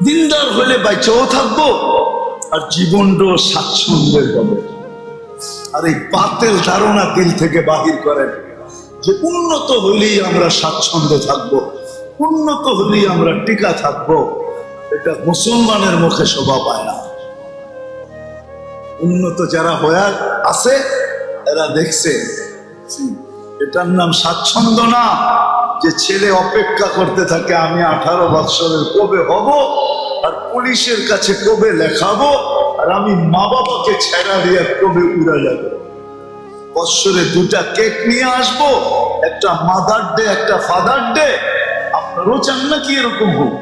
দিনদার হলে বাইচাও থাকবো আর জীবনটাও স্বাচ্ছন্দ্যের হবে। আর এই বাতিল ধারণা দিল থেকে বাহির করেন যে উন্নত হলেই আমরা স্বাচ্ছন্দ্যে থাকবো, উন্নত হলেই আমরা টিকা থাকবো। এটা মুসলমানের মুখে শোভা পায় না। উন্নত যারা হয়ে আছে এরা দেখছে এটার নাম স্বাচ্ছন্দ্য না, যে ছেলে অপেক্ষা করতে থাকে আমি 18 বৎসরের কবে হব আর পুলিশের কাছে কবে লেখাবো আর আমি মা বাবাকে ছেড়া দিয়ে কবে উড়ে যাবো। বৎসরে 2টা কেক নিয়ে আসবো, একটা মাদার ডে একটা ফাদার ডে। আপনারও চান নাকি এরকম হোক?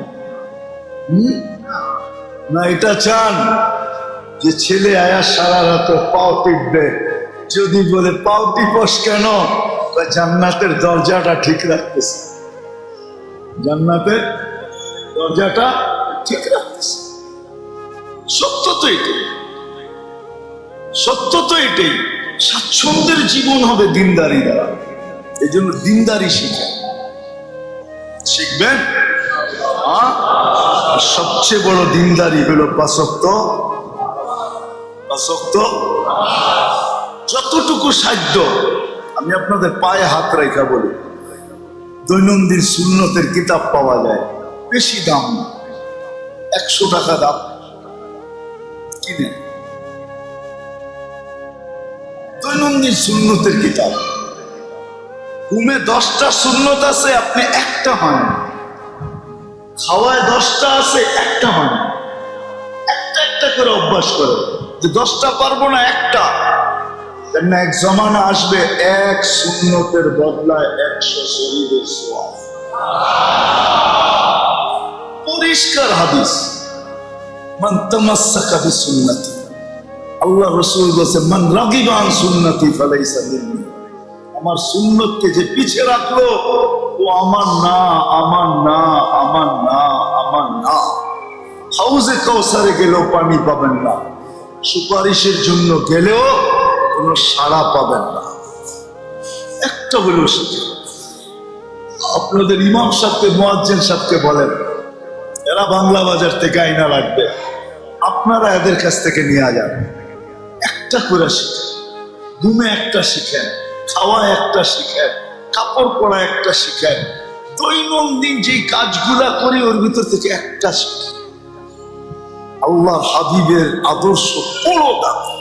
না এটা চান যে ছেলে আয়া সারা রাত পাও টিপবে, যদি বলে পাও টিপস কেন, জান্নাতের দরজাটা ঠিক রাখতেছে, জান্নাতের দরজাটা ঠিক রাখতেছে। সত্য তো এটাই, সত্য তো এটাই। স্বাচ্ছন্দ্যের জীবন হবে দিনদারি দ্বারা। এই জন্য দিনদারি শিখবেন। সবচেয়ে বড় দিনদারি হলো 5 ওয়াক্ত। যতটুকু সাধ্য, আমি আপনাদের পায়ে হাত রেখা বলি, দৈনন্দিন সুন্নতের কিতাব পাওয়া যায়, বেশি দাম না, 100 টাকা দাম, কিনে দৈনন্দিন সুন্নতের কিতাব। ঘুমে 10টা সুন্নত আছে, আপনি একটা হন। খাওয়ায় 10টা আছে, একটা হন। একটা একটা করে অভ্যাস করে, যে 10টা পারবো না, একটা। কেন এক জমানা আসবে এক সুন্নতের বদলায় 100 শরীরের সওয়াব। পরিষ্কার হাদিস, মান তামাসসাকা বিসুন্নতি, আল্লাহ রাসূল বলেছেন মান রাগিবা আন সুন্নতি ফালাইসা মিন্নি, আমার সুন্নতকে যে পিছে রাখলো ও আমার না, আমার না, আমার না, আমার না। হাউজে কাউসারে গেলেও পানি পাবেন না, সুপারিশের জন্য গেলেও কোনো সাড়া পাবেন না। একটা হলো শিখে আপনাদের ইমাম সাহেবকে, মুয়াজ্জিন সাহেবকে বলেন, এরা বাংলা বাজার থেকে আইনা লাগবে, আপনারা এদের কাছ থেকে নিয়ে যান। একটা করে শিখেন, ঘুমে একটা শিখেন, খাওয়া একটা শিখেন, কাপড় পরা একটা শিখেন, দৈনন্দিন যে কাজগুলা করি ওর ভিতর থেকে একটা শিখেন। আল্লাহর হাবিবের আদর্শ বড় দামি,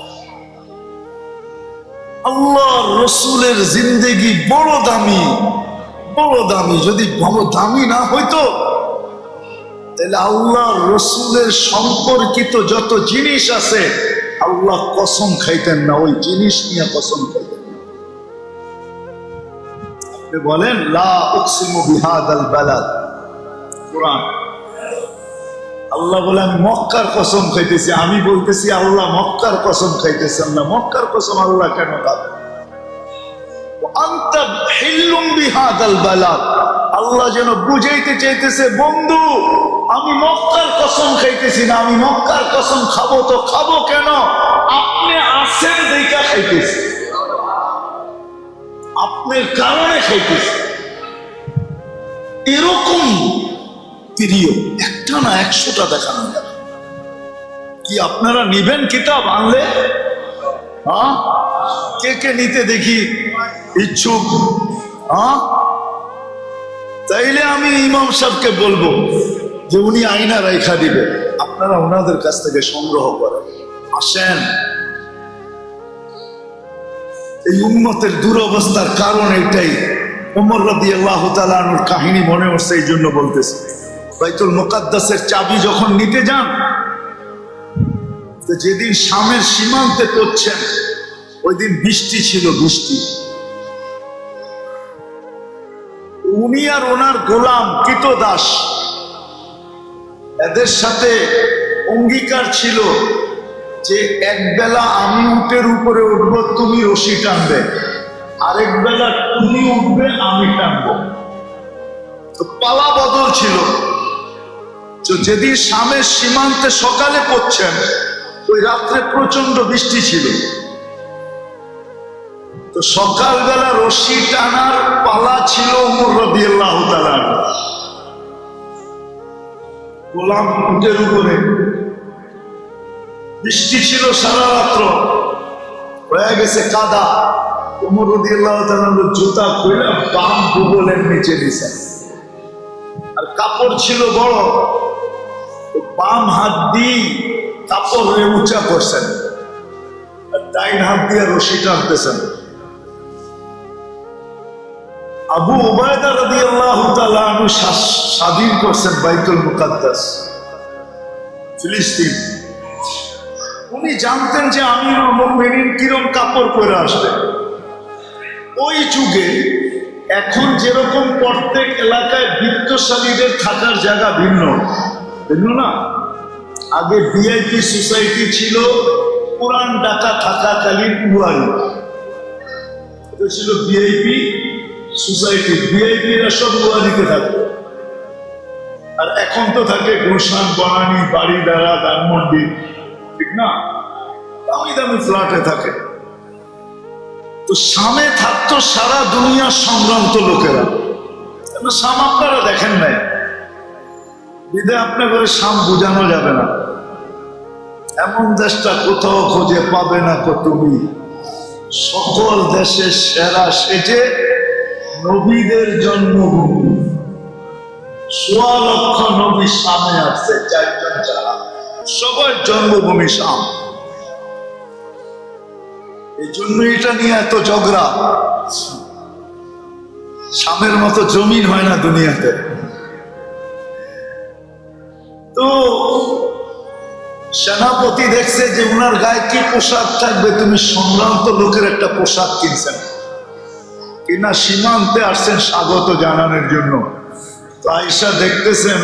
আল্লাহর রসুলের জিন্দেগি বড় দামি, বড় দামি। যদি বড় দামি না হইতো তাহলে আল্লাহর রসুলের সম্পর্কিত যত জিনিস আছে আল্লাহ কসম খাইতেন না, ওই জিনিস নিয়ে কসম খাইতেন না। আপনি বলেন লা উকসিমু বিহাদাল বালাদ, কোরআন আল্লাহ বলে আমি মক্কার কসম খাইতেছি, আমি বলতেছি আল্লাহ মক্কার কসম খাইতেছেন না। মক্কার কসম আল্লাহ কেন খাবেন? আনতা হিল্লুম বিহাদাল বালাদ, আল্লাহ যেন বুঝাইতে চাইতেছে বন্ধু আমি মক্কার কসম খাইতেছি না, আমি মক্কার কসম খাবো তো খাবো কেন, আপনি আছেন দেখা খাইতেছি, আপনার কারণে খাইতেছি। এরকম প্রিয় একটা না 100টা দেখানো যাবে। কি আপনারা নিবেন কিতাব আনলে? কে কে নিতে দেখি ইচ্ছুক? তাইলে আমি ইমাম সাহেবকে বলবো যে উনি আইনা রেখা দিবে, আপনারা ওনাদের কাছ থেকে সংগ্রহ করেন। আসেন, এই উম্মতের দুরবস্থার কারণ এটাই। ওমর রাদিয়াল্লাহু তাআলা আনহুর কাহিনী মনে হচ্ছে, এই জন্য বলতেছি। বাইতুল মুকাদ্দাসের চাবি যখন নিতে যান, তো যেদিন শামের সীমান্তে পড়ছেন ওই দিন বৃষ্টি ছিল, বৃষ্টি। উনি আর ওনার গোলাম কৃতদাস, এদের সাথে অঙ্গীকার ছিল যে এক বেলা আমি উটের উপরে উঠবো, তুমি রশি টানবে, আরেক বেলা তুমি উঠবে, আমি টানবো। তো পালা বদল ছিল। তো যেদিন শামের সীমান্তে সকালে পড়ছেন ওই রাত্রে প্রচন্ড বৃষ্টি ছিল, তো সকালবেলা রশি টানার পালা ছিল ওমর রাদিয়াল্লাহু তাআলা। গোলাম উটের উপরে, বৃষ্টি ছিল সারা রাত্র, হয়ে গেছে কাদা। ওমর রাদিয়াল্লাহু তাআলা জুতা খুলে বাম ভূগোলের নিচে দিয়েছেন, আর কাপড় ছিল বড়, বাম হাত দিয়ে কাপড়ে উঁচা করছেন, আর ডাইন হাত দিয়ে রশি টানতেছেন। আবু উবায়দা রাদিয়াল্লাহু তাআলা আনহু স্বাধীন করছেন বাইতুল মুকাদ্দাস, ফিলিস্তিন। উনি জানতেন যে আমিরুল মুমিনিন কিরম কাপড় পরে আসবে। ওই যুগে এখন যেরকম প্রত্যেক এলাকায় বিত্তশালীদের থাকার জায়গা ভিন্ন ভিন্ন না, আগে ভিআইপি সোসাইটি ছিল পুরান ঢাকা থাকাকালীন উয়ারি, এটা ছিল ভিআইপি সোসাইটি, ভিআইপিরা সব উয়ারিতে থাকতো। আর এখন তো থাকে গুলশান, বনানী, বাড়িদারা, ধানমন্ডি, ঠিক না, দামি দামি ফ্ল্যাটে থাকে। তো শামে থাকতো সারা দুনিয়ার সম্ভ্রান্ত লোকেরা। শাম আপনারা দেখেন নাই, বিদায় আপনার করে শাম বোঝানো যাবে না। এমন দেশটা কোথাও খোঁজে পাবে না কো তুমি, সকল দেশের সেরা সেজে নবীদের জন্মভূমি। ১৬ লক্ষ নবী শামে আসছে, ৪ জন ছাড়া, সবার জন্মভূমি শাম। এই জন্য এটা নিয়ে এত ঝগড়া। শামের মতো জমিন হয় না দুনিয়াতে। তো সেনাপতি দেখছে যে উনার গায়ে কি পোশাক থাকবে, তুমি সম্ভ্রান্ত লোকের একটা পোশাক কিনছেন কিনা, সীমান্তে আসছেন স্বাগত জানানোর জন্য। তো আয়েশা দেখতেছেন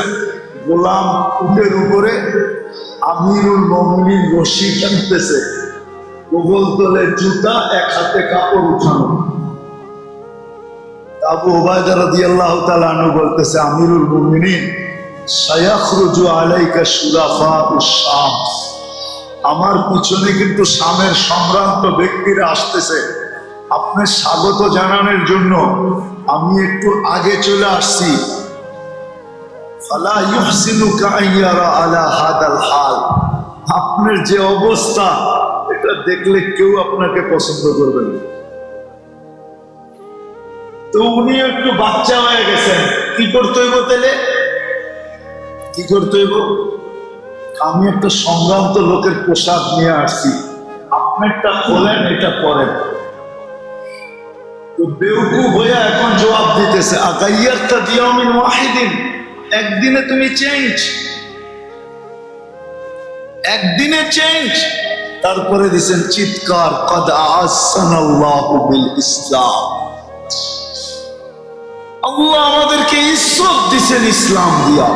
গোলাম উটের উপরে, আমিরুল মুমিনিন রশি টানতেছে, গোগল তলে জুতা, এক হাতে কাপড় উঠানো। আবু উবায়দা রাদিয়াল্লাহু তাআলা আনহু বলতেছে, আমিরুল মুমিনিন সায়াখরুজু আলাইকা শুরাফাউশ শাম, আমার পিছনে কিন্তু শামের সম্ভ্রান্ত ব্যক্তিরা আসতেছে, আপনার স্বাগত জানানোর জন্য আমি একটু আগে চলে আসছি। ফালা ইহসিনুকা আইয়ারা আলা হাদাল হাল, আপনার যে অবস্থা এটা দেখলে কেউ আপনাকে পছন্দ করবে না। তো উনি একটু বাচ্চা হয়ে গেছেন, কি করতে হইব তাহলে, কি করতে হইব, আমি একটা সম্ভ্রান্ত লোকের পোশাক নিয়ে আসছি, আপনারটা খোলেন, এটা পরেন। তো বেউকুফ হয়ে এখন জবাব দিতেছে, আগাইয়ারতা বিয়াউমিন ওয়াহিদিন, একদিনে তুমি চেঞ্জ, একদিনে চেঞ্জ। তারপরে দিছেন চিৎকার, কদ আহসানাল্লাহু বিল ইসলাম, আল্লাহ আমাদেরকে ইজ্জত দিছেন ইসলাম দিয়া,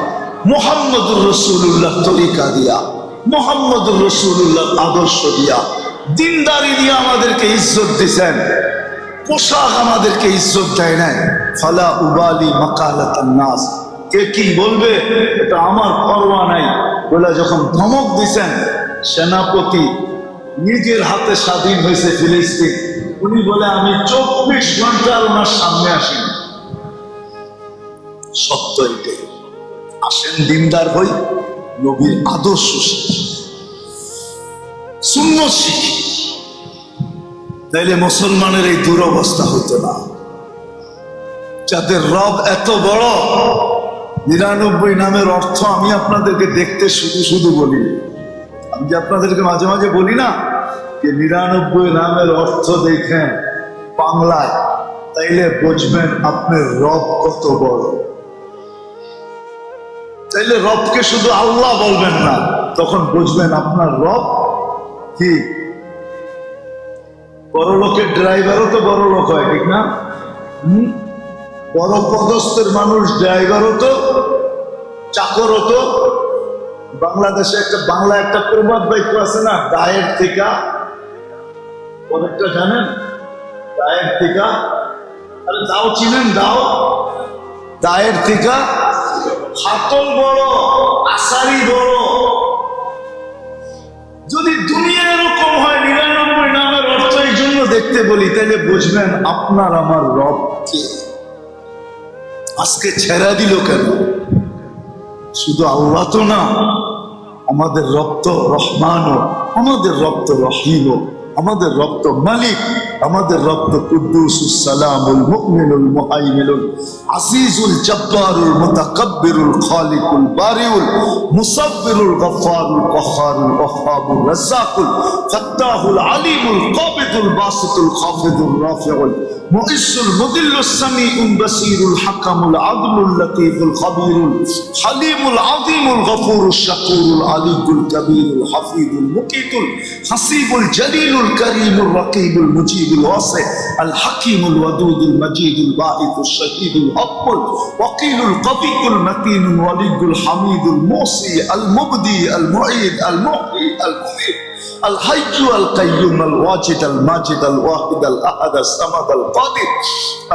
মুহাম্মদুর রাসূলুল্লাহ তরিকা দিয়া, মুহাম্মদুর রাসূলুল্লাহ আদর্শ দিয়া, দিনদারি দিয়া আমাদেরকে ইজ্জত দিছেন। পোশাক আমাদেরকে ইজ্জত দেয় নাই। ফালা উবালি মাকালাতান নাস, কে কি বলবে এটা আমার পরোয়া নাই বলে যখন ধমক দিছেন, সেনাপতি নিজের হাতে স্বাধীন হয়েছে ফিলিস্তিন, উনি বলে আমি 24 ঘন্টা ওনার সামনে আসিনি। সত্য এটাই, আসেন দিনদার হই, নবীর আদর্শ শিখি, সুন্নাত শিখি, তাইলে মুসলমানের এই দুরবস্থা হতো না। যাদের রব এত বড়, 99 নামের অর্থ আমি আপনাদেরকে দেখতে শুধু শুধু বলি, আমি যে আপনাদেরকে মাঝে মাঝে বলি না যে 99 নামের অর্থ দেখেন বাংলায়, তাইলে বুঝবেন আপনার রব কত বড়। তাইলে রবকে শুধু আল্লাহ বলবেন না, তখন বুঝবেন আপনার রব কি। বড় লোকের ড্রাইভারও তো বড় লোক হয়, ঠিক না? বড় পদস্থের মানুষ ড্রাইভারও তো, চাকরও তো। বাংলাদেশে বাংলা একটা প্রবাদ বাক্য আছে না, দায়ের থেকে, পরেরটা জানেন, দায়ের থেকে, আরে দাও চিনেন, দাও, দায়ের থেকে হাতল বড়, আসারি বড়। যদি দুনিয়া এরকম হয়, 99 নামের অর্থ এই জন্য দেখতে বলি, তাহলে বুঝবেন আপনার আমার রব কে। আজকে ছেড়া দিল কেন? শুধু আল্লাহ তো না, আমাদের রব তো রহমানও, আমাদের রব তো রহিমও, আমাদের রব তো মালিক, আমাদের রব তো কুদ্দুসুস সালামুল মুমিনুল মুহাইমিনুল আজিজুল জব্বারুল মুতাকাব্বিরুল খালিকুল বারিউল মুসাব্বিরুল গফফারুল কহ্হারুল ওয়াহ্হাবুর রাজ্জাকুল ফাত্তাহুল আলিমুল কাবিদুল বাসিতুল খাফিদুর রাফিউল মুইসুল মুদিল্লুস সামিউল বাসিরুল হাকামুল আদলুল লতীফুল খাবীরুল হালিমুল আযীমুল গফুরুশ শাকুরুল আলিয়ুল কাবীরুল হাফিজুল মুকিতুল হাসিবুল জলিলুল কারীমুর রাকিবুল মুজিবুল ওয়াসি আল হাকিমুল ওয়াদুদুল মাজিদুল বাঈসুশ শাহীদুল হক্কুল ওয়াকিলুল কবিয়ুল মাতিনুল ওয়ালিয়ুল হামিদুল মুসি আল মুবদি আল মুঈদ আল মুহয়ি আল মুমীত الحي القيوم الواجد الماجد الواحد الأحد الصمد القادر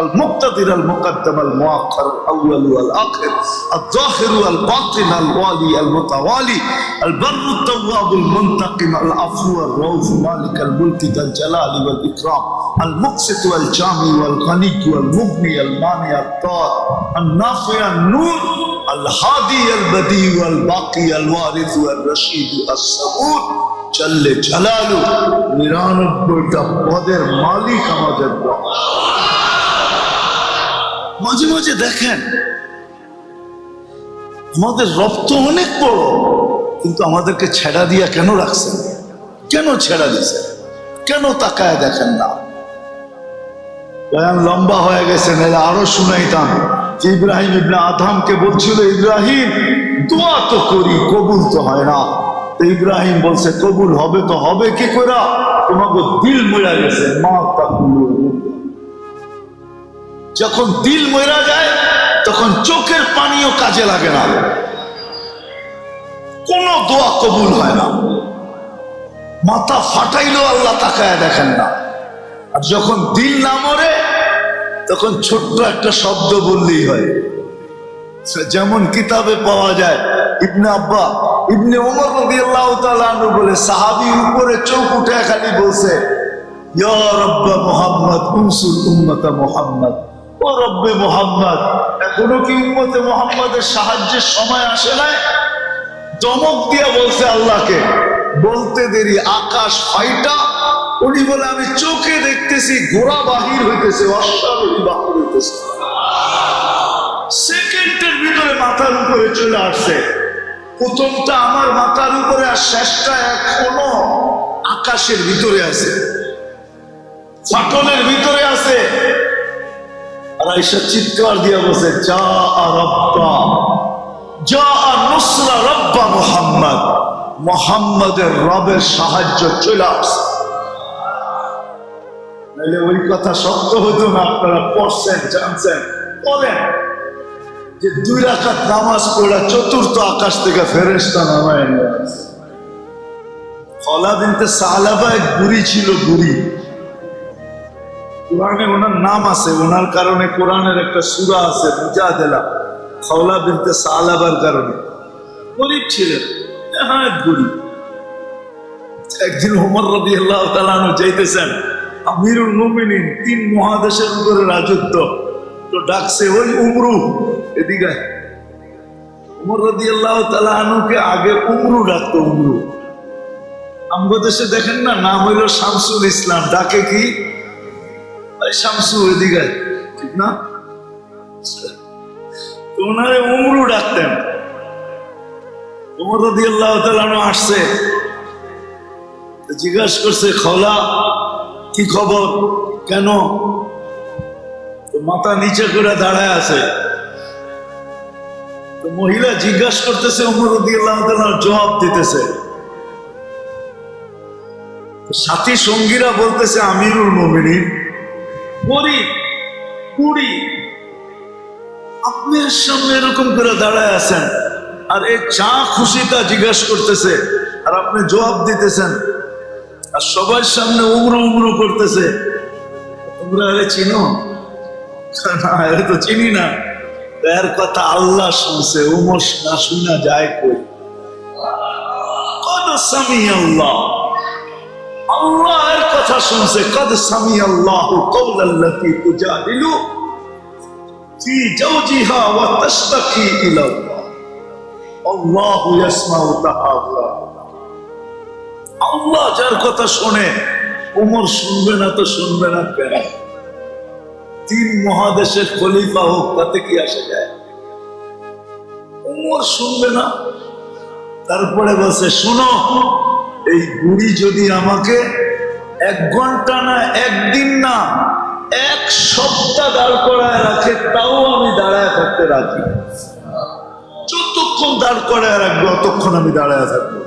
المقتدر المقدم المؤخر الأول والآخر الظاهر والباطن الوالي المتوالي البر التواب المنتقم العفو الرؤوف مالك الملك ذا الجلال والإكرام المقسط والجامع والغني والمغني المانع الضار النافع النور الهادي البديع والباقي الوارث والرشيد الصبور চল্লে জালালু ৯৯টা পদের মালিক আমাদের রব। মাঝে মাঝে দেখেন আমাদের রব তো অনেক বড়, কিন্তু আমাদেরকে ছেড়া দিয়া কেন রাখছেন? কেন ছেড়া দিয়েছেন? কেন তাকায় দেখেন না? বয়ান লম্বা হয়ে গেছে, নাহলে আরো শুনাইতাম যে ইব্রাহিম ইবনে আদহামকে বলছিল, ইব্রাহিম দোয়া তো করি, কবুল তো হয় না। তো ইব্রাহিম বলছে কবুল হবে তো হবে কি করে, তোমাকে দিল মরা গেছে। মা যখন দিল মরা যায় তখন চোখের পানিও কাজে লাগে না, কোন দোয়া কবুল হয় না। মাথা ফাটাইলেও আল্লাহ তাকায় দেখেন না। আর যখন দিল না মরে তখন ছোট্ট একটা শব্দ বললেই হয়। যেমন কিতাবে পাওয়া যায়, ইবনে আব্বা ইবনে ওমর রাদিয়াল্লাহু তাআলা আনহু বলে, সাহাবী উপরে চোখ উঠে খালি বলছে, ইয়া রাব্বা মুহাম্মদ উনসুর উম্মতা মুহাম্মদ, ও রব্বে মুহাম্মদ, এখনো কি উম্মতে মুহাম্মাদের সাহায্যের সময় আসে নাই? দমক দিয়া বলছে আল্লাহকে। বলতে দেরি আকাশ ফাইটা, উনি বলে আমি চোখে দেখতেছি ঘোড়া বাহির হইতেছে, অশ্বারোহী বাহির হইতেছে। সেকেন্ডের ভিতরে মাথার উপরে চলে আসছে। প্রথমটা আমার মাথার উপরে, আর শেষটা এখনো আকাশের ভিতরে আছে, ফাটলের ভিতরে আছে। আর আয়েশা চিৎকার দিয়া বসে, যা রব্বা, যা নুসরা রব্বা মুহাম্মদ, মুহাম্মদের রবের সাহায্য চলে আসছে। নাহলে ওই কথা সত্য হতো না। আপনারা পড়ছেন, জানছেন, বলেন যে 2 রাকাত নামাজ পড়া চতুর্থ আকাশ থেকে ফেরেশতা নামায় নিয়ে আসে। খলা বিনতে সালাবা এক বুড়ি ছিল, বুড়ি। কোরআনে ওনার নাম আছে, ওনার কারণে কোরআনের একটা সূরা আছে মুজাদেলা, খলা বিনতে সালাবার কারণে। গরিব ছিলেন, হ্যাঁ গরিব। একদিন ওমর রাদিয়াল্লাহু তাআলা আনহু যাইতেছেন, আমিরুল মুমিনিন, 3 মহাদেশের উপরে রাজত্ব, তো ডাকছে ওই উমরু, এদিকে। ওমর রাদিয়াল্লাহু তাআলা আনহুকে আগে উমরু ডাকতো, উমরু। আমগো দেশে দেখেন না, নাম হইল শামসুল ইসলাম, ডাকে কি শামসু, এদিকে, ঠিক না? তো ওনারে উমরু ডাকতেন। ওমর রাদিয়াল্লাহু তাআলা আনহু আসছে, জিজ্ঞাসা করছে, খলা কি খবর, কেন? তো মাথা নিচে করে দাঁড়ায় আছে। তো মহিলা জিজ্ঞাসা করতেছে, ওমর রাদিয়াল্লাহু তাআলা জবাব দিতেছে। সাথী সঙ্গীরা বলতেছে, আমিরুল মুমিনিন গরিব বুড়ি, আপনার সামনে এরকম করে দাঁড়ায় আছেন, আর এই চা খুশি তা জিজ্ঞাসা করতেছে, আর আপনি জবাব দিতেছেন, আর সবার সামনে উমরু উমরু করতেছে। তোমরা আরে চিনো? না, এর তো চিনি না। এর কথা আল্লাহ শুনছে, উমর না শুনা যায় কই? কদ সামিআল্লাহ, আল্লাহ এর কথা শুনছে। কদ সামিআল্লাহু কওলাল্লাতী তুজাদিলু ফি জাওজিহা ওয়া তাশতাকি ইলাল্লাহ। আল্লাহু ইয়াসমাউ তাহাওয়াকুম। আল্লাহ যার কথা শোনে, ওমর শুনবে না তো শুনবে না কেন? 3 মহাদেশের খলিফা হোক, তাতে কি আসে যায়? ওমর শুনবে না। তারপরে বলছে, শোনো, এই বুড়ি যদি আমাকে 1 ঘন্টা না, 1 দিন না, 1 সপ্তাহ দাঁড় করায় রাখে, তাও আমি দাঁড়ায় থাকতে রাখি। যতক্ষণ দাঁড় করায় রাখবো ততক্ষণ আমি দাঁড়ায় থাকবো।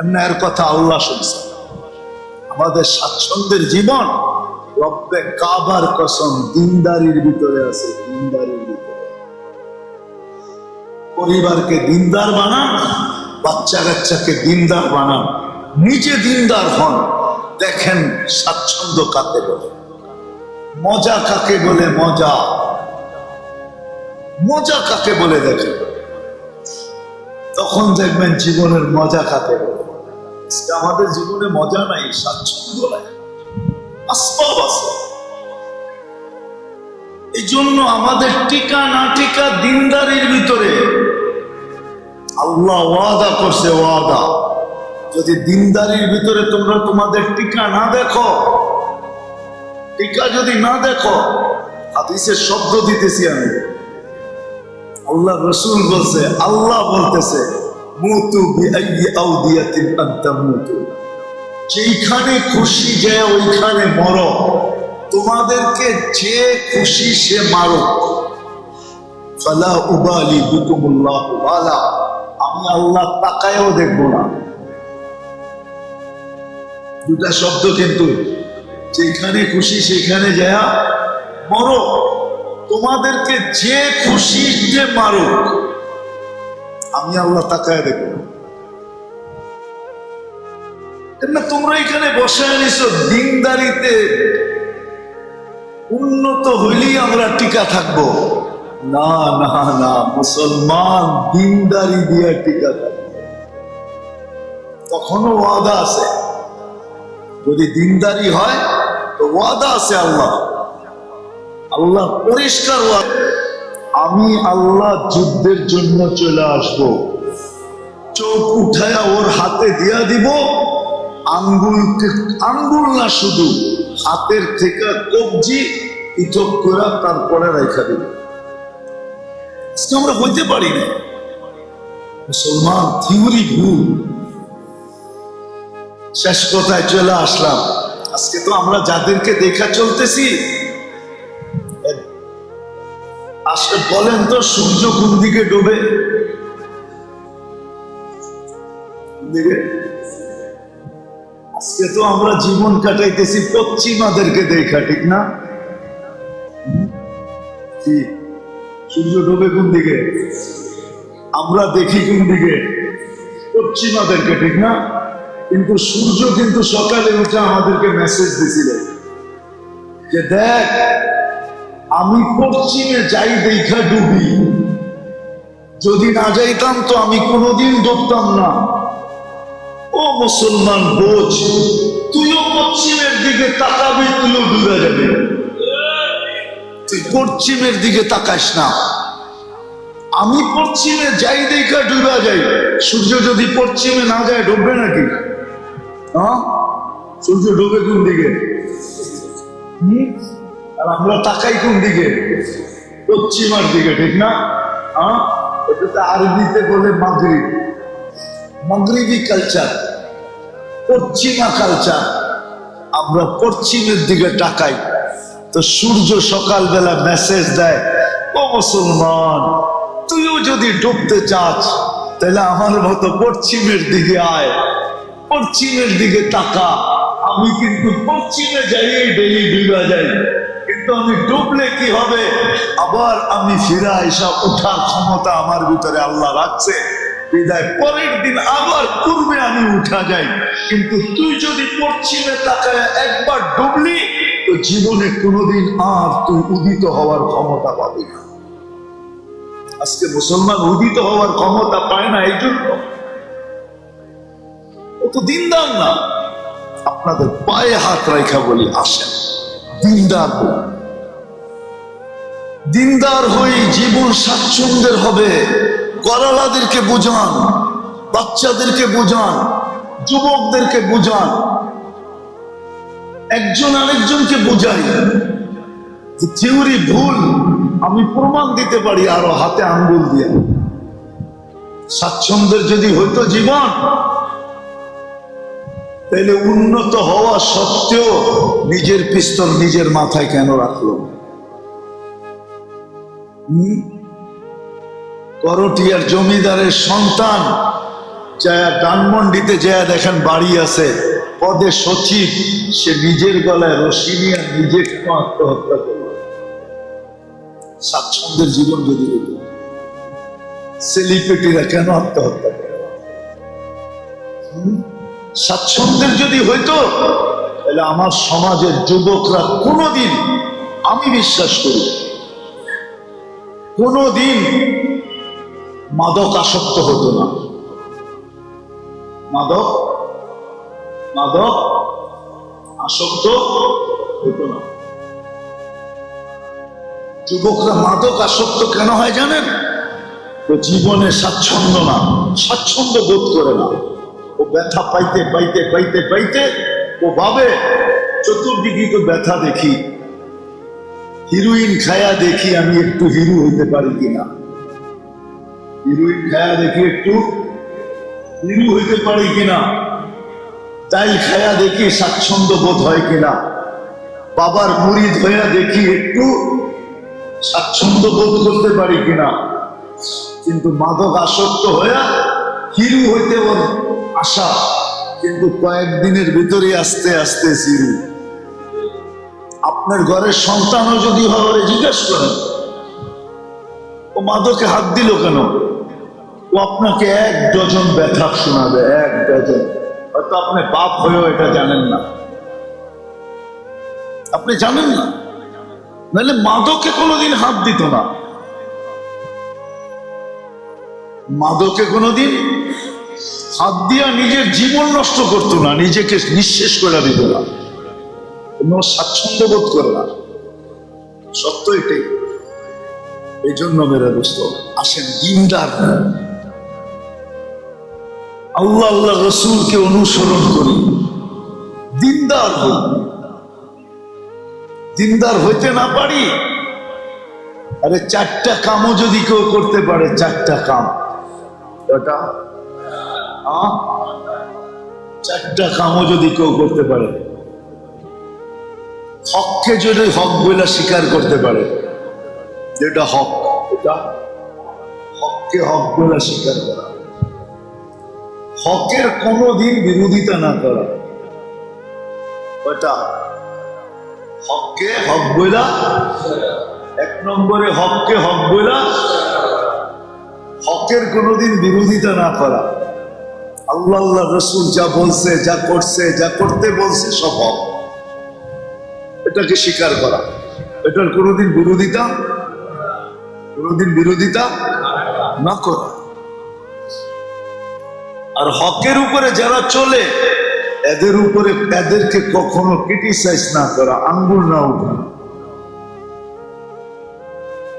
এমনি এর কথা আল্লাহ শুনছে। আমাদের স্বাচ্ছন্দ্যের জীবন, রব্বে কাবার কসম, দিনদারির ভিতরে আছে। দিনদারির ভিতরে পরিবারকে দিনদার বানান, বাচ্চা কাচ্চাকে দিনদার বানান, নিজে দিনদার হন। দেখেন স্বাচ্ছন্দ্য কাকে বলে, মজা কাকে বলে, মজা মজা কাকে বলে দেখেন, তখন দেখবেন জীবনের মজা কাকে বলে। আমাদের জীবনে মজা নাই, স্বাচ্ছন্দ্য নাই, আসবাব আছে। এই জন্য আমাদের টিকা না টিকা দিনদারির ভিতরে। আল্লাহ ওয়াদা করছে, ওয়াদা, যদি দিনদারির ভিতরে তোমরা তোমাদের টিকা না দেখো, টিকা যদি না দেখো, হাদিসের শব্দ দিতেছি আমি, আল্লাহ রসুল বলছে, আল্লাহ বলতেছে, মুতু বিআইয়ি আউদিয়াতিন আনতা মুতু, যেখানে খুশি যায় ওইখানে মরো, তোমাদেরকে যে খুশি সে মারো। ফালা উবালি বিকুমুল্লাহু ওয়ালা, আমি আল্লাহ তাকায়ও দেখবো না। দুটা শব্দ কিন্তু, যেখানে খুশি সেখানে যায় মরো, তোমাদেরকে যে খুশি যে মারো, আমি আল্লাহ তাকায় দেখবো না। তোমরা এখানে বসে আনিস দিনদারিতে উন্নত হইলেই আমরা টিকা থাকবো। না না না, মুসলমান দিনদারি দিয়ে টিকা থাকবে। তখনও ওয়াদা আছে, যদি দিনদারি হয় তো ওয়াদা আছে। আল্লাহ আল্লাহ পরিষ্কার ওয়াদা, আমি আল্লাহ যুদ্ধের জন্য চলে আসব, চোখ উঠায়া ওর হাতে দিয়া দিব, আঙ্গুল না শুধু, হাতের থেকে কবজি পৃথক করে তারপরে রেখা দিব। আজকে আমরা হইতে পারি না। মুসলমান থিওরি ভুল। শেষ কথায় চলে আসলাম। আজকে তো আমরা যাদেরকে দেখা চলতেছি, আসলে বলেন তো সূর্য কোন দিকে ডোবে? আজকে তো আমরা জীবন কাটাইতেছি পশ্চিমাদেরকে দেখা, ঠিক না? সূর্য ডোবে কোন দিকে? আমরা দেখি কোন দিকে? পশ্চিমাদেরকে, ঠিক না? কিন্তু সূর্য কিন্তু সকালে উঠে আমাদেরকে মেসেজ দিছিল যে দেখ, আমি পশ্চিমে যাই দেখা ডুবি, যদি না যাইতাম তো আমি কোনোদিন ডুবতাম না। ও মুসলমান বোঝ, তুইও পশ্চিমের দিকে তাকাবি, তুইও ডুবে যাবে। তুই পশ্চিমের দিকে তাকাস না। আমি পশ্চিমে যাই দেখা ডুবে যাই। সূর্য যদি পশ্চিমে না যায় ডুববে নাকি? হ্যাঁ, সূর্য ডুবে কোন দিকে? আর আমরা তাকাই কোন দিকে? পশ্চিমার দিকে, ঠিক না? হ্যাঁ, এটা আরবিতে বলে মাগরিব, মাগরিবি কালচার, পশ্চিমা কালচার। আমরা পশ্চিমের দিকে তাকাই, তো সূর্য সকালবেলা মেসেজ দেয়, ও মুসলমান, তুইও যদি ডুবতে চাস তাহলে আমার মতো পশ্চিমের দিকে আয়, পশ্চিমের দিকে তাকা। আমি কিন্তু পশ্চিমে যাই, ডেলি ডুবা যাই, কিন্তু আমি ডুবলে কি হবে? আবার আমি ফিরা এসব উঠার ক্ষমতা আমার ভিতরে আল্লাহ রাখছে। বিদায় পরের দিন আবার পূর্বে আমি উঠা যাই। কিন্তু তুই যদি পশ্চিমে তাকায় একবার ডুবলি, তো জীবনে কোনোদিন আর তুই উদিত হওয়ার ক্ষমতা পাবি না। আজকে মুসলমান উদিত হওয়ার ক্ষমতা পায় না, এই জন্য ও তো দিনদার না। আপনাদের পায়ে হাত রাখা বলি, আসেন দিনদার হই। দিনদার হই, জীবন স্বাচ্ছন্দ্যের হবে। করালাদেরকে বুঝান, বাচ্চাদেরকে বুঝান, যুবকদেরকে বুঝান, একজন আরেকজনকে বুঝাই। থিওরি ভুল, আমি প্রমাণ দিতে পারি আরো হাতে আঙ্গুল দিয়ে। স্বাচ্ছন্দ্যের যদি হইতো জীবন, তাহলে উন্নত হওয়া সত্ত্বেও নিজের পিস্তল নিজের মাথায় কেন রাখলো? করটিয়ার জমিদারের সন্তান যায় ধানমন্ডিতে যায় দেখেন বাড়ি আছে, পদে সচিব, সে নিজের গলায় রশি নিয়ে নিজে কেন আত্মহত্যা করল? স্বাচ্ছন্দ্যের জীবন যদি হইত, সেলিব্রিটিরা কেন আত্মহত্যা করে? স্বাচ্ছন্দ্যের যদি হইতো, তাহলে আমার সমাজের যুবকরা কোনোদিন, আমি বিশ্বাস করি, কোনোদিন মাদক আসক্ত হতো না। মাদক আসক্ত হতো না। যুবকরা মাদক আসক্ত কেন হয় জানেন? ও জীবনে স্বাচ্ছন্দ্য না, স্বাচ্ছন্দ্য বোধ করে না। ও ব্যথা পাইতে পাইতে পাইতে পাইতে ও ভাবে চতুর্দিকে তো ব্যথা দেখি, হিরোইন খায়া দেখি আমি একটু হিরো হইতে পারি কিনা, হিরোইন খায়া দেখি একটু হিরো হইতে পারি কিনা, তাই খায়া দেখি স্বাচ্ছন্দ্য বোধ হয় কিনা, বাবার মুরিদ হইয়া দেখি একটু স্বাচ্ছন্দ্য বোধ করতে পারি কিনা। কিন্তু মাদক আসক্ত হইয়া হিরো হইতে ওর আশা, কিন্তু কয়েকদিনের ভিতরে আস্তে আস্তে জিরো। আপনার ঘরের সন্তানও যদি হয়, জিজ্ঞাসা করেন ও মাদকে হাত দিল কেন, ও আপনাকে 1 ডজন ব্যথা শোনাবে, 1 ডজন। হয়তো আপনি বাপ হয়েও এটা জানেন না, আপনি জানেন না, নাহলে মাদকে কোনোদিন হাত দিত না, মাদকে কোনোদিন হাত দিয়া নিজের জীবন নষ্ট করতো না, নিজেকে নিঃশেষ করে দিত না, কোনো স্বাচ্ছন্দ্য বোধ করে না। সত্য এটাই। এই জন্য মেরে দোস্ত, আসেন দিনদার, আল্লাহ আল্লাহ রসুলকে অনুসরণ করি, দিনদার হই। দিনদার হইতে না পারি, আরে 4টা কামও যদি কেউ করতে পারে, 4টা কাম, ওটা 4টা কামও যদি কেউ করতে পারে, হককে যদি হক বলে স্বীকার করতে পারে, যেটা হক, এটা হককে হক বলে স্বীকার করা, হকের কোনোদিন বিরোধিতা না করা, ওটা হককে হক বইলা, 1 নম্বরে হককে হক বইলা, হকের কোনোদিন বিরোধিতা না করা। আল্লাহ আল্লাহ রসুল যা বলছে, যা করছে, যা করতে বলছে সব হক, এটাকে স্বীকার করা, এটার কোনোদিন বিরোধিতা না করা। আর হকের উপরে যারা চলে, এদের উপরে এদেরকে কখনো ক্রিটিসাইজ না করা, আঙ্গুল না উঠানো।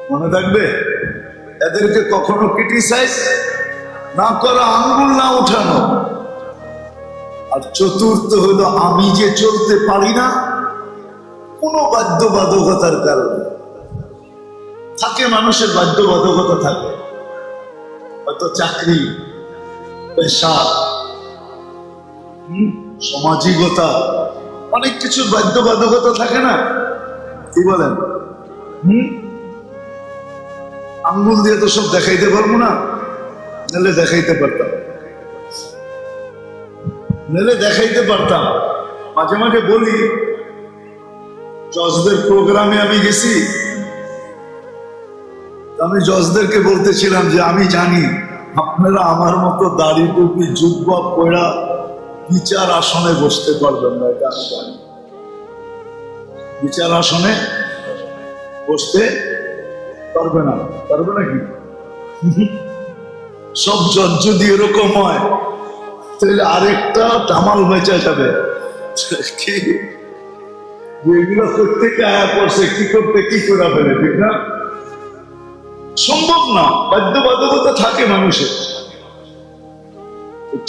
মনে থাকবে, এদেরকে কখনো ক্রিটিসাইজ না করা, আঙ্গুল না উঠানো। আর চতুর্থ হলো, আমি যে চলতে পারি না, কোনো বাধ্যবাধকতার কারণে থাকে, মানুষের বাধ্যবাধকতা থাকে, হয়তো চাকরি, পেশা, সামাজিকতা, অনেক কিছুর বাধ্যবাধকতা থাকে না, কি বলেন? আঙ্গুল দিয়ে তো সব দেখাইতে পারবো না, নাহলে দেখাইতে পারতাম। মাঝে মাঝে বলি, জজদের প্রোগ্রামে আমি গেছি, আমি জজদেরকে বলতেছিলাম যে আমি জানি আপনারা আমার মতো দাড়ি টুপি জুব্বা পয়রা বিচার আসনে বসতে পারবেন না, এটা আমি জানি। বিচার আসনে বসতে পারবে না, পারবে নাকি? সব জজ যদি এরকম হয়, তাহলে আরেকটা তামাল বেচা যাবে। কি এগুলো করতে আয়া পড়ছে, কি করতে কি করে ফেলে, ঠিক না? সম্ভব না, বাধ্যবাধকতা থাকে মানুষের।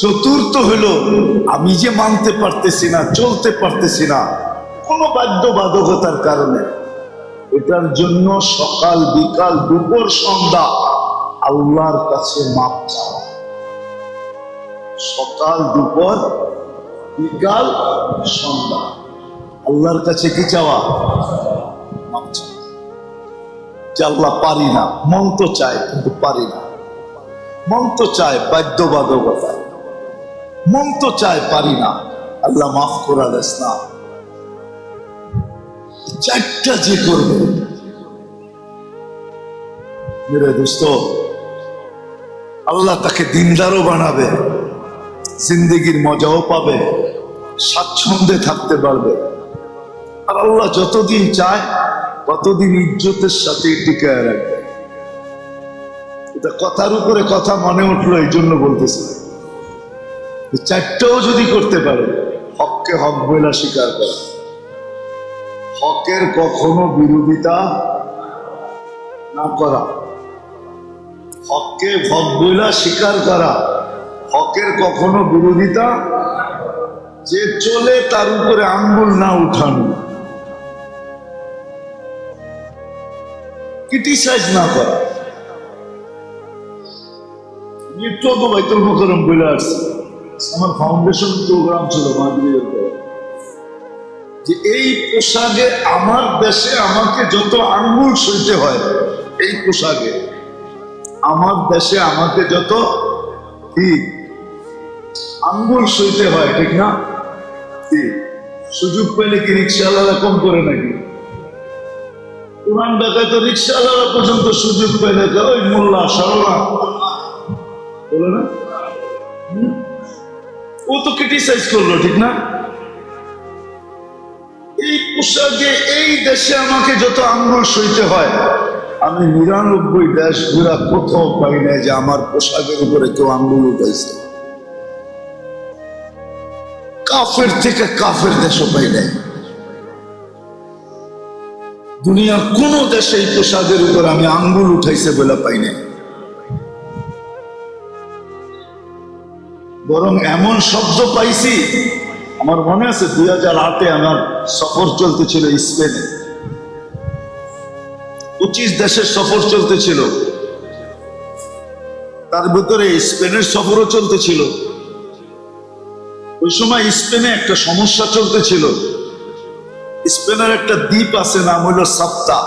চতুর্থ হলো আমি যে মানতে পারতেছি না, চলতে পারতেছি না কোনো বাধ্যবাধকতার কারণে, এটার জন্য সকাল বিকাল দুপুর সন্ধ্যা আল্লাহর কাছে মাপ চাওয়া। সকাল দুপুর বিকাল সন্ধ্যা আল্লাহর কাছে কি চাওয়া? মাপ চাওয়া। যে আল্লাহ পারি না, মন তো চায় কিন্তু পারি না, মন তো চায় বাধ্যবাধকতা, মন তো চায় পারি না, আল্লাহ মাফ করা দেস না। চারটা যে করবে মেরে দোস্ত, আল্লাহ তাকে দিনদারও বানাবে, জিন্দেগির মজাও পাবে, স্বাচ্ছন্দ্যে থাকতে পারবে। আর আল্লাহ যতদিন চায় ততদিন ইজ্জতের সাথে টিকায় রাখবে। এটা কথার উপরে কথা মনে উঠলো, এই জন্য বলতেছি। চারটাও যদি করতে পারে, হককে হক বইলা স্বীকার করা, হকের কখনো বিরোধিতা না করা, হককে হক বইলা স্বীকার করা, হকের কখনো বিরোধিতা, যে চলে তার উপরে আঙ্গুল না উঠানো, ক্রিটিসাইজ না করা। আমি একটু বাইতুল মুকাররম বলে আসছি, আমার ফাউন্ডেশন প্রোগ্রাম ছিল মাদ্রিদের পরে, যে এই পোশাকে আমার দেশে আমাকে যত আঙ্গুল সইতে হয়, এই পোশাকে আমার দেশে আমাকে যত কি আঙ্গুল সইতে হয়, ঠিক না? কি সুযোগ পেলে কি রিক্সাওয়ালারা কম করে নাকি? পুরান ঢাকায় তো রিক্সাওয়ালারা পর্যন্ত সুযোগ পেলে ওই মোল্লা সরলা বলে না, ও তো ক্রিটিসাইজ করলো, ঠিক না? এই পোশাকে এই দেশে আমাকে যত আঙ্গুল সইতে হয়, আমি 99 দেশ ঘুরা কোথাও পাই না যে আমার পোশাকের উপরে কেউ আঙ্গুল উঠাইছে। কাফের থেকে কাফের দেশও পাই নাই, দুনিয়ার কোন দেশে এই পোশাকের উপর আমি আঙ্গুল উঠাইছে বলে পাই নাই। বরং এমন শব্দ পাইছি, আমার মনে আছে 2008-এ আমার সফর চলতেছিল স্পেনে, 25 দেশের সফর চলতেছিল, তার ভিতরে স্পেনের সফরও চলতেছিল। ওই সময় স্পেনে একটা সমস্যা চলতেছিল। স্পেনের একটা দ্বীপ আছে, নাম হইল সাপ্তা,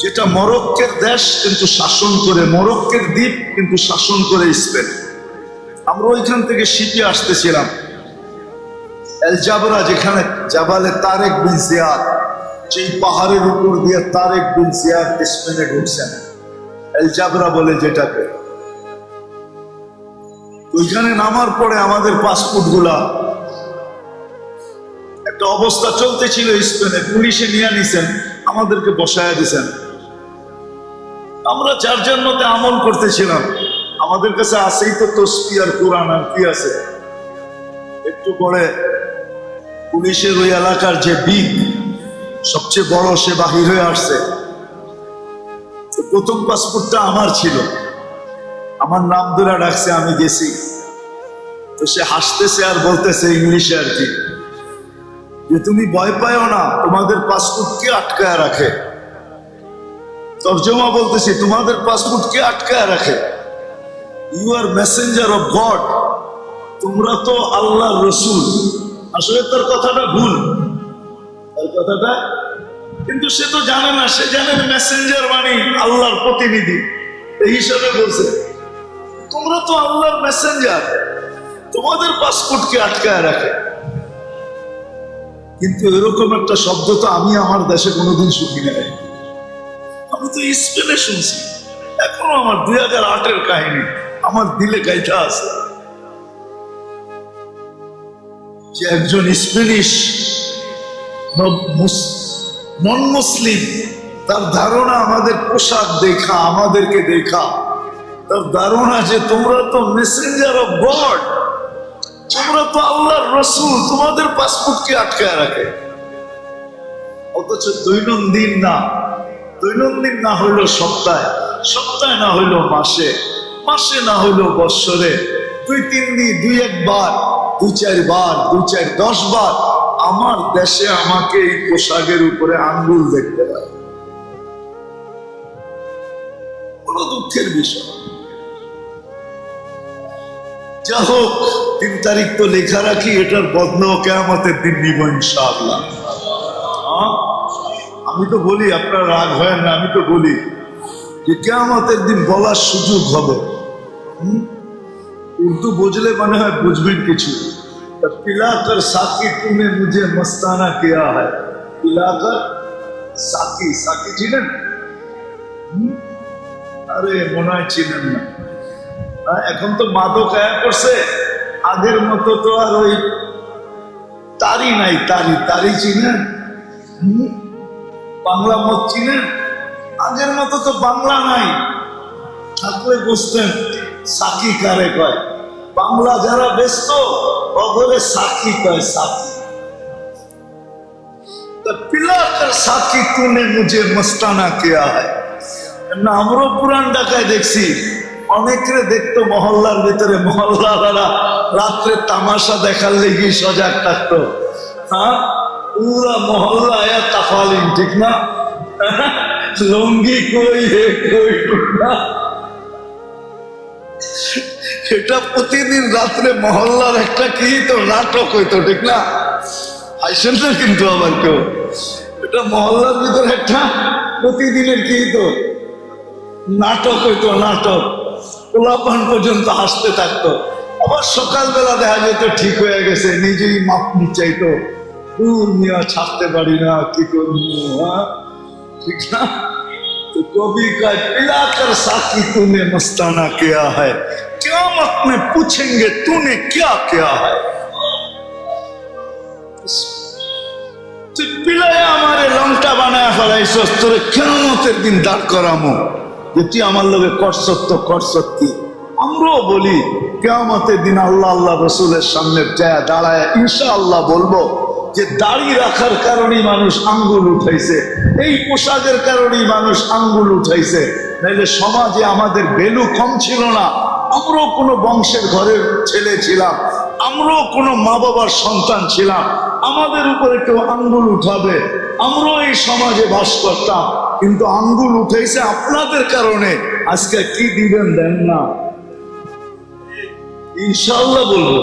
যেটা মরক্কের দেশ কিন্তু শাসন করে, মরক্কের দ্বীপ কিন্তু শাসন করে স্পেন। আমরা ওইখান থেকে শিপে আসতেছিলাম এল জাবরা, যেখানে জাবালে তারেক বিন জিয়াদ, সেই পাহাড়ের উপর দিয়ে তারেক বিন জিয়াদ স্পেনে ঢুকছেন, এল জাবরা বলে যেটাকে। ওইখানে নামার পরে আমাদের পাসপোর্ট গুলা, একটা অবস্থা চলতেছিল স্পেনে, পুলিশে নিয়ে নিছেন, আমাদেরকে বসায় দিছেন। আমরা যার জন্যতে আমল করতেছিলাম, আমাদের কাছে আছেই তো তসবিহ আর কোরআন, আর কি আছে। একটু পরে পুলিশের ওই এলাকার যে বিগ সবচেয়ে বড়, সে বাহির হয়ে আসছে। প্রথম পাসপোর্টটা আমার ছিল, আমার নাম ধরে ডাকছে, আমি গেছি। তো সে হাসতেছে আর বলতেছে ইংলিশে আর কি, যে তুমি ভয় পাও না, তোমাদের পাসপোর্ট কে আটকায় রাখে? তর্জমা বলতেছি, তোমাদের পাসপোর্ট কে আটকায় রাখে? You are messenger of God, তোমরা তো আল্লাহর রসুল। আসলে তার কথাটা ভুল, তার কথাটা, কিন্তু সে তো জানে না, সে জানে মেসেঞ্জার মানে আল্লাহর প্রতিনিধি, এই হিসাবে বলছে তোমরা তো আল্লাহর মেসেঞ্জার, তোমাদের পাসপোর্ট কে আটকায় রাখে। কিন্তু এরকম একটা শব্দ তো আমি আমার দেশে কোনোদিন শুনি নাই। আমি তো স্পেনে শুনছি, এখনো আমার 2008-এর কাহিনী আমার দিলে গাইটা আছে, যে একজন স্পেনিশ নন মুসলিম, তার ধারণা আমাদের পোশাক দেখা, আমাদেরকে দেখা, তার ধারণা যে তোমরা তো মেসেঞ্জার অফ গড, তোমরা তো আল্লাহর রসুল, তোমাদের পাসপোর্ট কে আটকায় রাখে। অথচ দৈনন্দিন না, দৈনন্দিন না হইলো সপ্তাহে, সপ্তাহে না হইলো মাসে, মাসে না হইলো বৎসরে, 2-3 দিন, 2-1 বার, 2-4 বার, 2-4, 10 বার আমার দেশে আমাকে এই পোশাকের উপরে আঙ্গুল দেখতে হয়। বড় দুঃখের বিষয়। যা হোক, 3 তারিখ তো লেখা রাখি, এটার বদল কিয়ামতের দিন নিব ইনশাআল্লাহ। আমি তো বলি, আপনার রাগ হয় না, আমি তো বলি যে কিয়ামতের দিন বলার সুযোগ হবে। উর্দু বুঝলে মনে হয় বুঝবেন কিছু। পিলাकर साकी तूने मुझे मस्ताना किया है, पिलाकर साकी, साकी চিনেন? আরে মনে হয় চিনেন না। এখন তো মাদক আয়া করছে, আগের মতো তো আর ওই তারি নাই। তারি, তারি চিনেন? বাংলা মত চিনেন? আগের মতো তো বাংলা নাই। থাকলে বুঝতেন সাকি কারে কয়। বাংলা যারা ব্যস্ত ওগরে সাকি কয়, সাকি। পিলাकर साकी तूने मुझे मस्ताना किया है। না, আমরাও পুরান ঢাকায় দেখছি অনেকে দেখতো মহল্লার ভিতরে, মহল্লারা রাত্রে তামাশা দেখার লেগে সজাগ থাকতো। হ্যাঁ, পুরা মহল্লা তাফালিং, ঠিক না? লঙ্গি কই হে কই না, এটা প্রতিদিন রাত্রে মহল্লার একটা কি তো নাটক হইতো, ঠিক না? হাইসেন না কিন্তু আবার কেউ, এটা মহল্লার ভিতরে একটা প্রতিদিনের কি তো নাটক হইতো, নাটক। পোলাপান পর্যন্ত হাসতে থাকতো। আবার সকালবেলা দেখা যেত ঠিক হয়ে গেছে, নিজেই মাপ চাইতো, দূর মিয়া ছাড়তে পারি না, কি করবো, হ্যাঁ ঠিক না? तो कभी का पिलाकर साकी तूने मस्ताना किया है, क़यामत में पूछेंगे तूने क्या किया है। তুই পিলায়া আমারে লংটা বানায় ফেলাইছস, তোরে কিয়ামতের দিন দাঁড় করামো যে তুই আমার লগে করসত্য করসত্তি। আমরাও বলি কিয়ামতের দিন আল্লাহ আল্লাহ রসুলের সামনে যায় দাঁড়ায় ইনশাআল্লাহ বলবো যে দাড়ি রাখার কারণেই মানুষ আঙ্গুল উঠাইছে, এই পোশাকের কারণেই মানুষ আঙ্গুল উঠাইছে, নাইলে সমাজে আমাদের ভ্যালু কম ছিল না। আমরাও কোনো বংশের ঘরের ছেলে ছিলাম, আমরাও কোনো মা বাবার সন্তান ছিলাম, আমাদের উপরে কেউ আঙ্গুল উঠাবে, আমরাও এই সমাজে বাস করতাম, কিন্তু আঙ্গুল উঠাইছে আপনাদের কারণে। আজকে কি দিবেন দেন না, ইনশাআল্লাহ বলবো।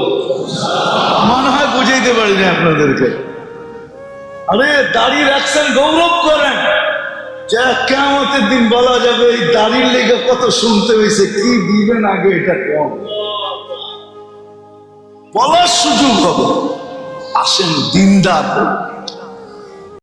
মনে হয় বুঝাইতে পারিনি আপনাদেরকে। আরে দাড়ি রাখছেন, গৌরব করেন, যা কিয়ামতের দিন বলা যাবে এই দাড়ির লেগে কত শুনতে হয়েছে, কি দিবেন আগে এটা কম বলার সুযোগ হবে। আসেন দিনদার